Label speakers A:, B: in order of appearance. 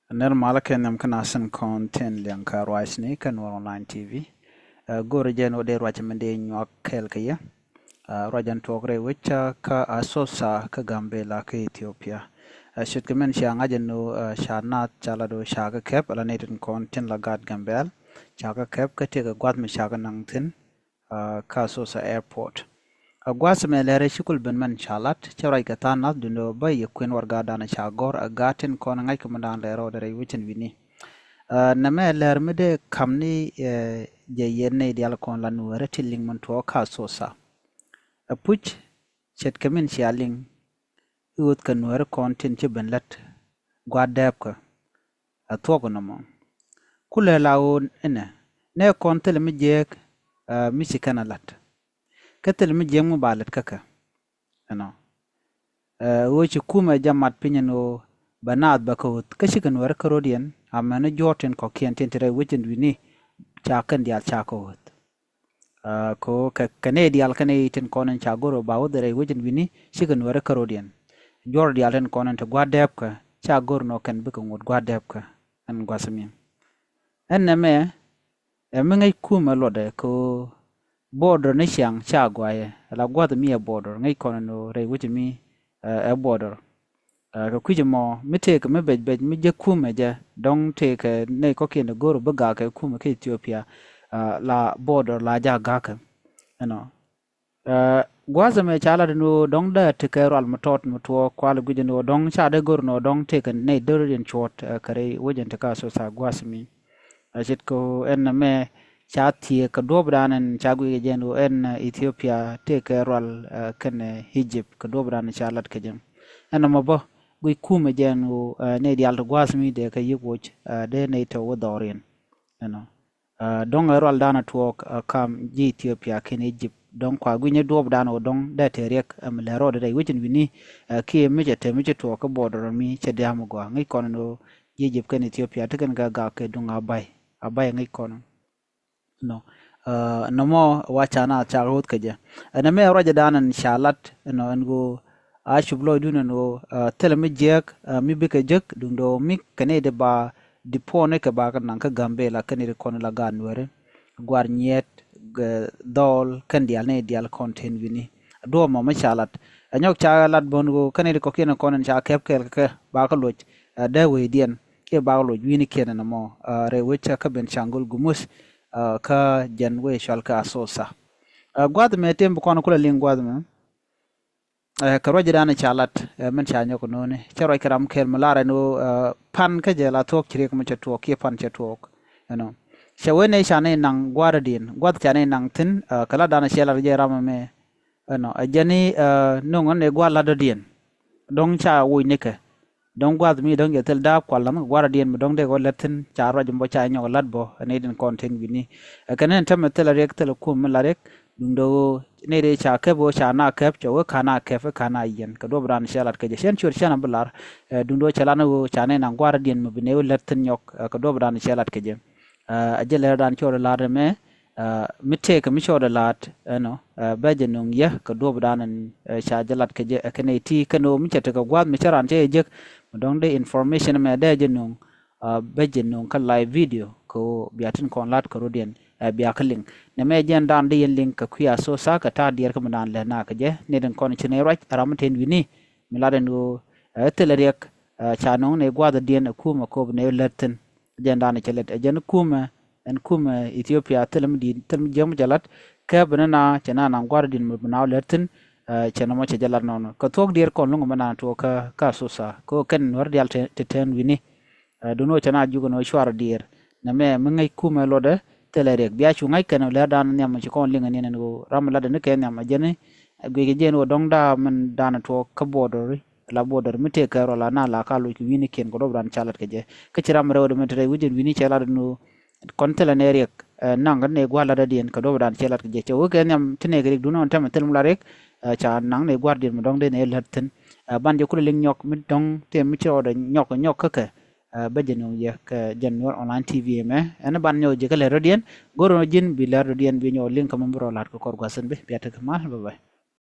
A: Normala ken nam kana san content liang ka rice ni kan online TV. Gore jen ode raja mende nyak kel kaya. Rajan tokre wicha ka asosa ka Gambela ka Ethiopia. Shit kemen siang aja no shanat chala do shaga kep ala netin content lagat Gambel. Shaga kep ka tega gwat me shaga nangtin ka asosa airport. Gwasme lere shikul ben man chalat chawrai ka tanat dundo ba yekwen warga dana chagor agatin kon ngai kumandan lero dere wichin vini name ler mede kamni je yenne dial kon la nuere tilling man to ka sosa puch chet kamin shaling ut kan nuere kon tin che ben lat gwadep ka atoko no mo kule lawo ene ne kon tel mi jek misikana lat katel mi jeng mu balet kaka ano wochi kuma jamat pinyano banat bakot kashikan war karodian amana jorten ko kien tentere wichin wini chakan dial chakot ko kane dial kane ten konen chagoro bawo dere wichin wini shikan war karodian jor dial ten konen to gwadep ka chagor no kan bika ngot gwadep ka an gwasami enneme emengai kuma lode ko border ne siang chagwaye la gwada mi a border ngai kono no re wuti mi a border ka kuje mo mi te ka me bej mi je kuma je dong te ka ne ko ken goro baga ka kuma ke Ethiopia la border la ja ga ka no gwaza me chala no dong da te ka ral matot mutwo kwal guje no dong cha de gor no dong te ka ne dorin chot kare wujen ta ka so sa gwasmi ajit ko en me chatie ka dobranen chagui jenu en Ethiopia te ka ral ken Egypt ka dobran chalat ka jem en mo bo gui kuma jenu ne dial gwasmi de ka yigoch de ne to wodorin eno dong ral dana to kam ji Ethiopia ken Egypt dong kwa gui ne dobran o dong da te rek am le ro de wichin wini ki mi je to ka border mi che diam go ngi kono Egypt ken Ethiopia te ken ga ke dunga abai ngi kono no namo wachana charot kaje ana me roja danan shalat no ngo ashublo duna no telemi jek mi bika jek dundo mi kane de ba dipone ke ba kan ka Gambela kane de kon la ganwere gwar nyet dol kan dial ne dial content wini do mo ma shalat anyok chalat bongo kane de ko kene konen cha kep ke ba ka loj de we dien ke ba loj wini kene namo re wecha ka ben changul gumus ka janwe shalka asosa gwad me tembo kono kula ling gwad me ka roje dana chalat men chanyo ko none charo kiram kel malara no pan ka jela tok chire ko chatok ke pan chatok no shawene shane nang gwadadin gwad chane nang tin kala dana shela je rama me no ajani no ngone gwala dodien dong cha wuy neke dong gwad mi dong yetel da kwalam gwara dien mi dong de go letin charo jumbo cha nyo lat bo ne den content wini kanen tam tel rek tel kum la rek dum do ne de cha ke bo cha na kep cho kana kef kana yen ka do bran shalat ke jen chur chana bular dum do chala no cha ne na gwara dien mi ne letin nyok ka do bran shalat ke je ajele dan chor la me mitte ka mi chor lat no bajenung ya ka do bran cha jalat ke je kene ti kano mi chata ka gwad mi charan che je dong de information me de jenung bejenung ka live video ko biatin kon lat ko rodien biya kling ne me jen dan de yen link ka kuya so sa ka ta dier ka man le na ka je ne den kon chine right aramten wini mi laden go telerek chanong ne gwada dien kuma ko ne letten jen dan chelet jen kuma en kuma Ethiopia telem jem jalat ka banana chana na gwada din mu na letten chana mo che jalar non ko tok dir kon lungo mana to ka susa ko ken war dial te ten wini duno chana jugo no shwar dir na me ngai kuma lode telerek biya chu ngai ken le dan nyam chi kon linga ne no ramla de ne ken nyam jene ge jen wo dong da man dan to ka border la border mi te ka rola na la ka lu wini ken ko do bran chalat ke je ke chiram rew de metre wujin wini chalat no kon telerek nang ne gwala da dien ka do bran chalat ke je che wo ken nyam tine ge duno tam tel mula rek cha nang ne guardian mo dong de ne latin ban je kula ling nyok mi dong te mi cho de nyok ka ba je no ye ka janwar online TV me ana ban nyo je ka le rodien goro jin bi le rodien bi nyo link kam bro lat ko kor gwasen be biata ka mal bye bye